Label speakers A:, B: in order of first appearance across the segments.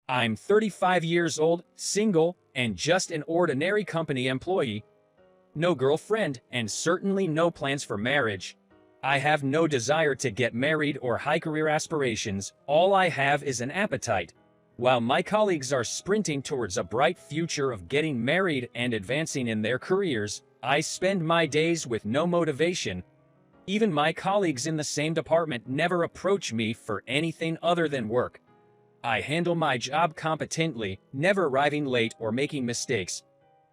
A: I'm 35 years old, single, and just an ordinary company employee. No girlfriend, and certainly no plans for marriage. I have no desire to get married or high career aspirations. All I have is an appetite. While my colleagues are sprinting towards a bright future of getting married and advancing in their careers, I spend my days with no motivation. Even my colleagues in the same department never approach me for anything other than work. I handle my job competently, never arriving late or making mistakes.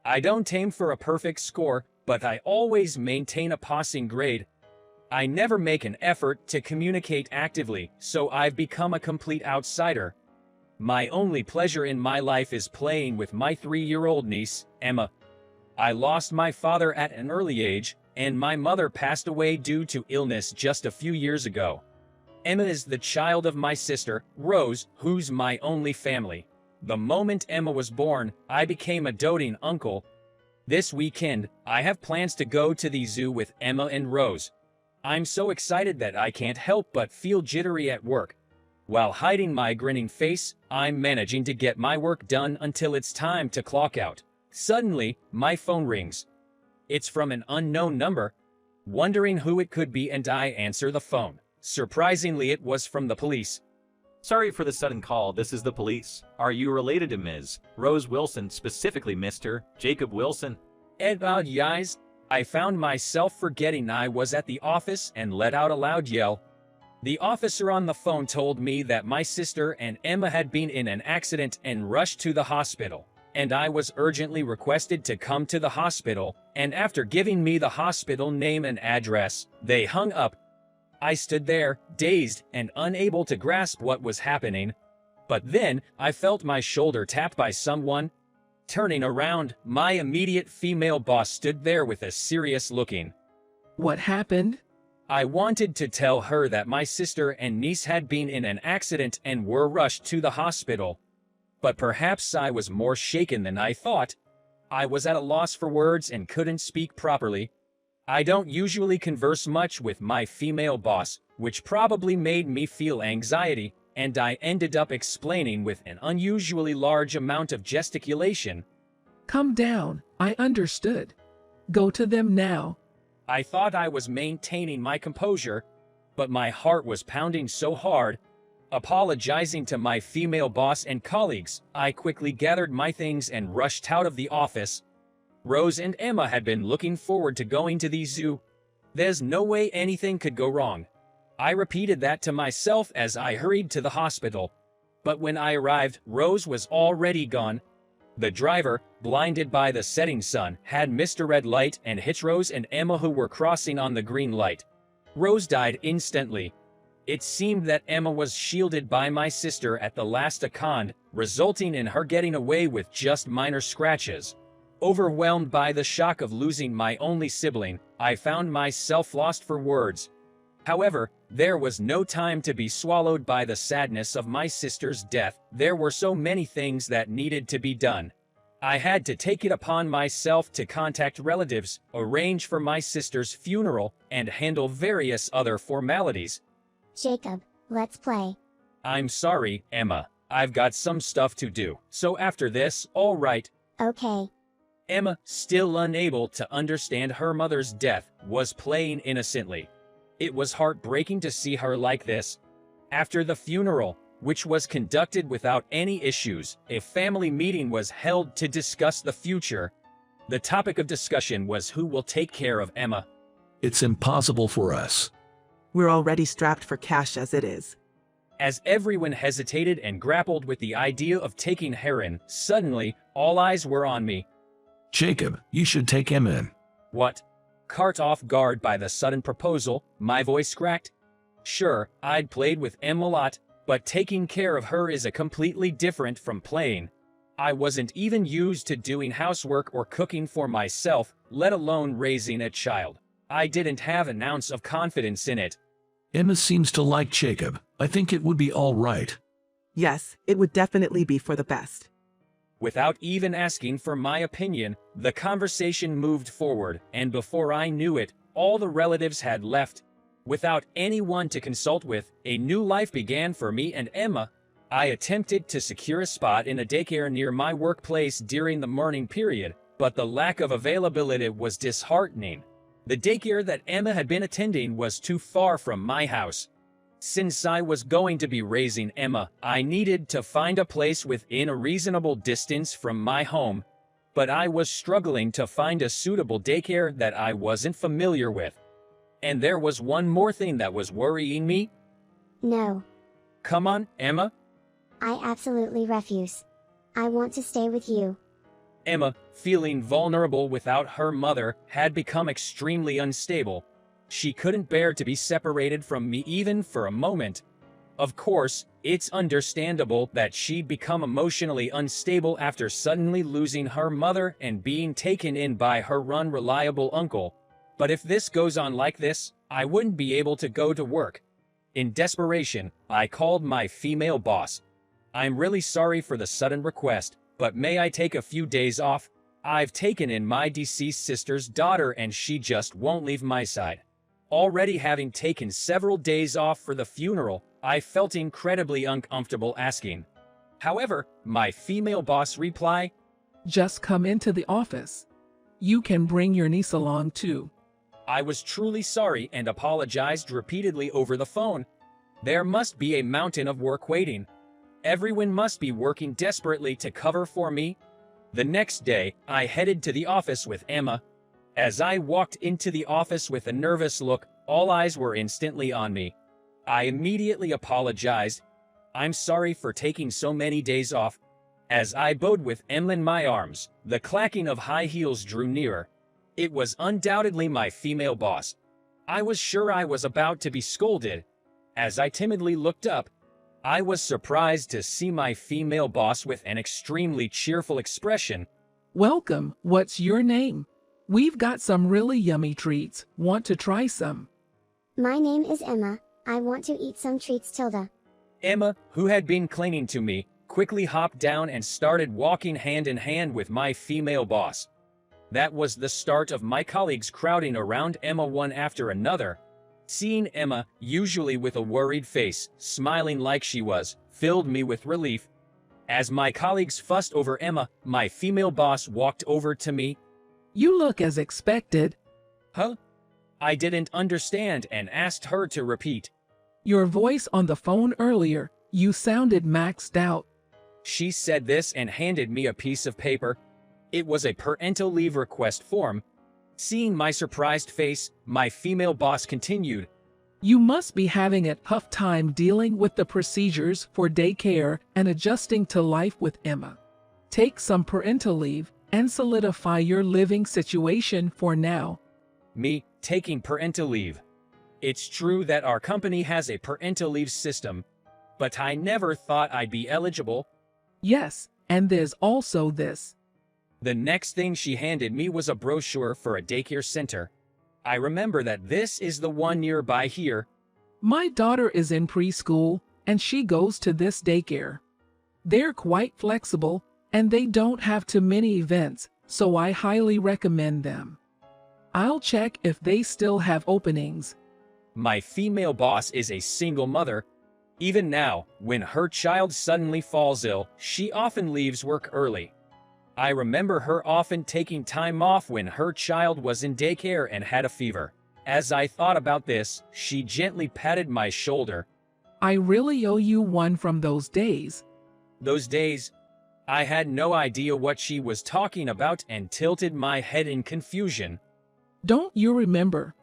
A: I don't aim for a perfect score, but I always maintain a passing grade. I never make an effort to communicate actively, so I've become a complete outsider. My only pleasure in my life is playing with my 3-year-old niece, Emma. I lost my father at an early age, and my mother passed away due to illness just a few years ago. Emma is the child of my sister, Rose, who's my only family. The moment Emma was born, I became a doting uncle. This weekend, I have plans to go to the zoo with Emma and Rose. I'm so excited that I can't help but feel jittery at work. While hiding my grinning face, I'm managing to get my work done until it's time to clock out. Suddenly, my phone rings. It's from an unknown number. Wondering who it could be, and I answer the phone. Surprisingly, it was from the police.
B: Sorry for the sudden call, this is the police. Are you related to Ms. Rose Wilson, specifically Mr. Jacob Wilson?
A: Yes. I found myself forgetting I was at the office and let out a loud yell. The officer on the phone told me that my sister and Emma had been in an accident and rushed to the hospital, and I was urgently requested to come to the hospital, and after giving me the hospital name and address, they hung up. I stood there, dazed and unable to grasp what was happening. But then, I felt my shoulder tapped by someone. Turning around, my immediate female boss stood there with a serious looking.
C: What happened?
A: I wanted to tell her that my sister and niece had been in an accident and were rushed to the hospital. But perhaps I was more shaken than I thought. I was at a loss for words and couldn't speak properly. I don't usually converse much with my female boss, which probably made me feel anxiety, and I ended up explaining with an unusually large amount of gesticulation.
C: Come down, I understood. Go to them now.
A: I thought I was maintaining my composure, but my heart was pounding so hard. Apologizing to my female boss and colleagues, I quickly gathered my things and rushed out of the office. Rose and Emma had been looking forward to going to the zoo. There's no way anything could go wrong. I repeated that to myself as I hurried to the hospital. But when I arrived, Rose was already gone. The driver, blinded by the setting sun, had missed a red light and hit Rose and Emma, who were crossing on the green light. Rose died instantly. It seemed that Emma was shielded by my sister at the last second, resulting in her getting away with just minor scratches. Overwhelmed by the shock of losing my only sibling, I found myself lost for words. However, there was no time to be swallowed by the sadness of my sister's death. There were so many things that needed to be done. I had to take it upon myself to contact relatives, arrange for my sister's funeral, and handle various other formalities.
D: Jacob, let's play.
A: I'm sorry, Emma. I've got some stuff to do. So after this, all right.
D: Okay.
A: Emma, still unable to understand her mother's death, was playing innocently. It was heartbreaking to see her like this. After the funeral, which was conducted without any issues, a family meeting was held to discuss the future. The topic of discussion was who will take care of Emma.
E: It's impossible for us.
F: We're already strapped for cash as it is.
A: As everyone hesitated and grappled with the idea of taking her in, suddenly, all eyes were on me.
E: Jacob, you should take him in.
A: What? Caught off guard by the sudden proposal, my voice cracked. Sure, I'd played with Emma a lot, but taking care of her is a completely different from playing. I wasn't even used to doing housework or cooking for myself, let alone raising a child. I didn't have an ounce of confidence in it.
E: Emma seems to like Jacob. I think it would be all right.
F: Yes, it would definitely be for the best.
A: Without even asking for my opinion, the conversation moved forward, and before I knew it, all the relatives had left. Without anyone to consult with, a new life began for me and Emma. I attempted to secure a spot in a daycare near my workplace during the morning period, but the lack of availability was disheartening. The daycare that Emma had been attending was too far from my house. Since I was going to be raising Emma, I needed to find a place within a reasonable distance from my home, but I was struggling to find a suitable daycare that I wasn't familiar with. And there was one more thing that was worrying me.
D: No,
A: Come on, Emma.
D: I absolutely refuse. I want to stay with you.
A: Emma, feeling vulnerable without her mother, had become extremely unstable. She couldn't bear to be separated from me even for a moment. Of course, it's understandable that she'd become emotionally unstable after suddenly losing her mother and being taken in by her unreliable uncle. But if this goes on like this, I wouldn't be able to go to work. In desperation, I called my female boss. I'm really sorry for the sudden request, but may I take a few days off? I've taken in my deceased sister's daughter and she just won't leave my side. Already having taken several days off for the funeral, I felt incredibly uncomfortable asking. However, my female boss replied,
C: Just come into the office. You can bring your niece along too.
A: I was truly sorry and apologized repeatedly over the phone. There must be a mountain of work waiting. Everyone must be working desperately to cover for me. The next day, I headed to the office with Emma. As I walked into the office with a nervous look, all eyes were instantly on me. I immediately apologized. I'm sorry for taking so many days off. As I bowed with Emma in my arms, the clacking of high heels drew nearer. It was undoubtedly my female boss. I was sure I was about to be scolded. As I timidly looked up, I was surprised to see my female boss with an extremely cheerful expression.
C: Welcome, what's your name? We've got some really yummy treats. Want to try some?
D: My name is Emma. I want to eat some treats, Tilda.
A: Emma, who had been clinging to me, quickly hopped down and started walking hand in hand with my female boss. That was the start of my colleagues crowding around Emma one after another. Seeing Emma, usually with a worried face, smiling like she was, filled me with relief. As my colleagues fussed over Emma, my female boss walked over to me.
C: You look as expected.
A: Huh? I didn't understand and asked her to repeat.
C: Your voice on the phone earlier, you sounded maxed out.
A: She said this and handed me a piece of paper. It was a parental leave request form. Seeing my surprised face, my female boss continued.
C: You must be having a tough time dealing with the procedures for daycare and adjusting to life with Emma. Take some parental leave and solidify your living situation for now.
A: Me, taking parental leave. It's true that our company has a parental leave system, but I never thought I'd be eligible.
C: Yes, and there's also this.
A: The next thing she handed me was a brochure for a daycare center. I remember that this is the one nearby here.
C: My daughter is in preschool, and she goes to this daycare. They're quite flexible, and they don't have too many events, so I highly recommend them. I'll check if they still have openings.
A: My female boss is a single mother. Even now, when her child suddenly falls ill, she often leaves work early. I remember her often taking time off when her child was in daycare and had a fever. As I thought about this, she gently patted my shoulder.
C: I really owe you one from those days.
A: Those days, I had no idea what she was talking about and tilted my head in confusion.
C: Don't you remember?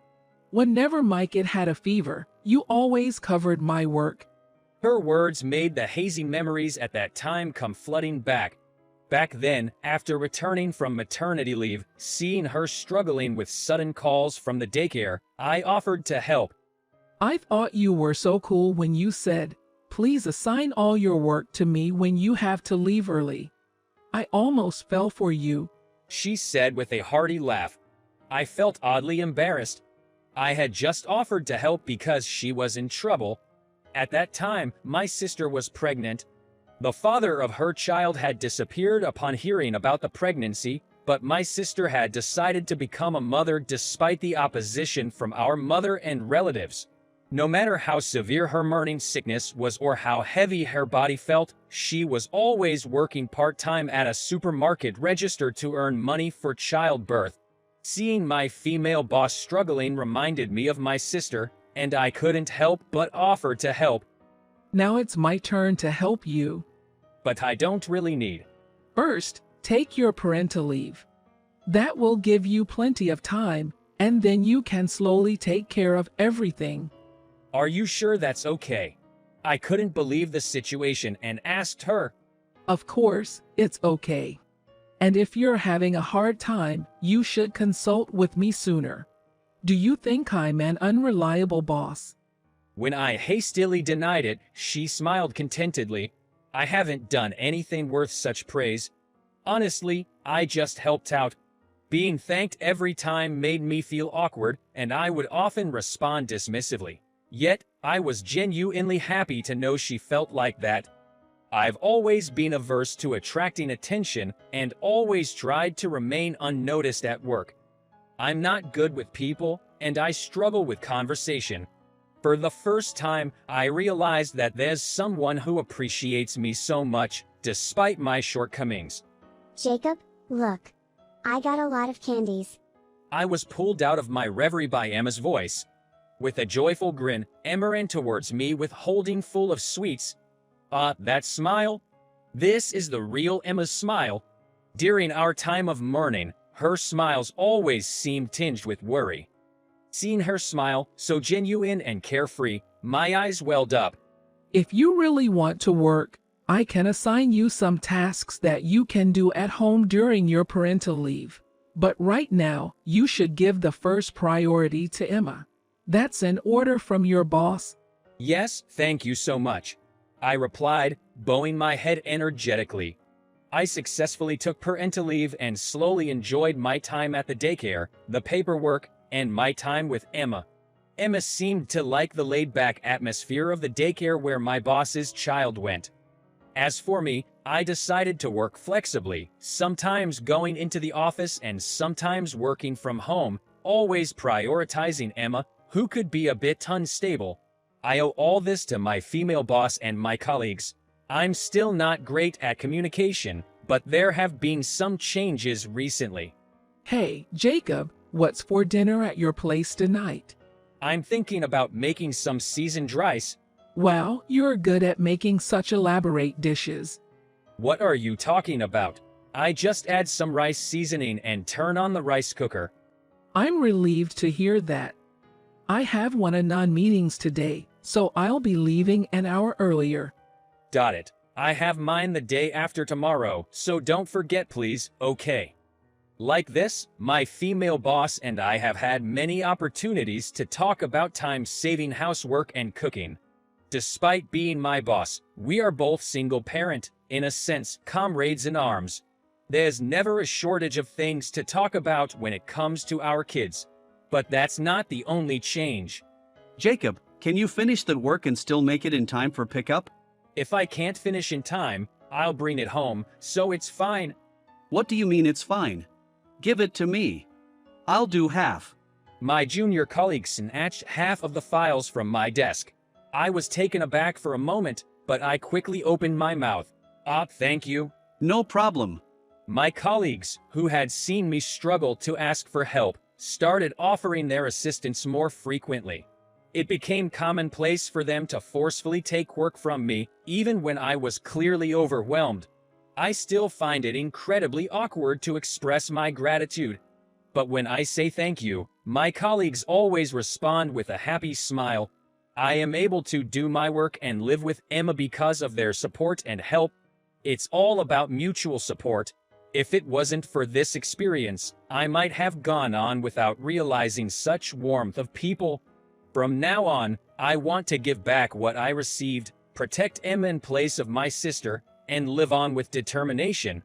C: Whenever my kid had a fever, you always covered my work.
A: Her words made the hazy memories at that time come flooding back. Back then, after returning from maternity leave, seeing her struggling with sudden calls from the daycare, I offered to help.
C: I thought you were so cool when you said, please assign all your work to me when you have to leave early. I almost fell for you,
A: She said with a hearty laugh. I felt oddly embarrassed. I had just offered to help because she was in trouble. At that time, my sister was pregnant. The father of her child had disappeared upon hearing about the pregnancy, but my sister had decided to become a mother despite the opposition from our mother and relatives. No matter how severe her morning sickness was or how heavy her body felt, she was always working part-time at a supermarket register to earn money for childbirth. Seeing my female boss struggling reminded me of my sister, and I couldn't help but offer to help.
C: Now it's my turn to help you.
A: But I don't really need.
C: First, take your parental leave. That will give you plenty of time, and then you can slowly take care of everything.
A: Are you sure that's okay? I couldn't believe the situation and asked her.
C: Of course, it's okay. And if you're having a hard time, you should consult with me sooner. Do you think I'm an unreliable boss?
A: When I hastily denied it, she smiled contentedly. I haven't done anything worth such praise. Honestly, I just helped out. Being thanked every time made me feel awkward, and I would often respond dismissively. Yet, I was genuinely happy to know she felt like that. I've always been averse to attracting attention and always tried to remain unnoticed at work. I'm not good with people, and I struggle with conversation. For the first time, I realized that there's someone who appreciates me so much, despite my shortcomings.
D: Jacob, look. I got a lot of candies.
A: I was pulled out of my reverie by Emma's voice. With a joyful grin, Emma ran towards me with holding full of sweets. That smile? This is the real Emma's smile. During our time of mourning, her smiles always seemed tinged with worry. Seeing her smile, so genuine and carefree, my eyes welled up.
C: If you really want to work, I can assign you some tasks that you can do at home during your parental leave. But right now, you should give the first priority to Emma. That's an order from your boss.
A: Yes, thank you so much. I replied, bowing my head energetically. I successfully took parental leave and slowly enjoyed my time at the daycare, the paperwork, and my time with Emma. Emma seemed to like the laid-back atmosphere of the daycare where my boss's child went. As for me, I decided to work flexibly, sometimes going into the office and sometimes working from home, always prioritizing Emma, who could be a bit unstable. I owe all this to my female boss and my colleagues. I'm still not great at communication, but there have been some changes recently.
C: Hey, Jacob, what's for dinner at your place tonight?
A: I'm thinking about making some seasoned rice.
C: Wow, you're good at making such elaborate dishes.
A: What are you talking about? I just add some rice seasoning and turn on the rice cooker.
C: I'm relieved to hear that. I have one-on-one meetings today, so I'll be leaving an hour earlier.
A: Got it. I have mine the day after tomorrow, so don't forget please, okay? Like this, my female boss and I have had many opportunities to talk about time-saving housework and cooking. Despite being my boss, we are both single-parent, in a sense, comrades in arms. There's never a shortage of things to talk about when it comes to our kids. But that's not the only change.
G: Jacob, can you finish the work and still make it in time for pickup?
A: If I can't finish in time, I'll bring it home, so it's fine.
G: What do you mean it's fine? Give it to me. I'll do half.
A: My junior colleague snatched half of the files from my desk. I was taken aback for a moment, but I quickly opened my mouth. Thank you.
G: No problem.
A: My colleagues, who had seen me struggle to ask for help, started offering their assistance more frequently. It became commonplace for them to forcefully take work from me, even when I was clearly overwhelmed. I still find it incredibly awkward to express my gratitude. But when I say thank you, my colleagues always respond with a happy smile. I am able to do my work and live with Emma because of their support and help. It's all about mutual support. If it wasn't for this experience, I might have gone on without realizing such warmth of people. From now on, I want to give back what I received, protect Emma in place of my sister, and live on with determination.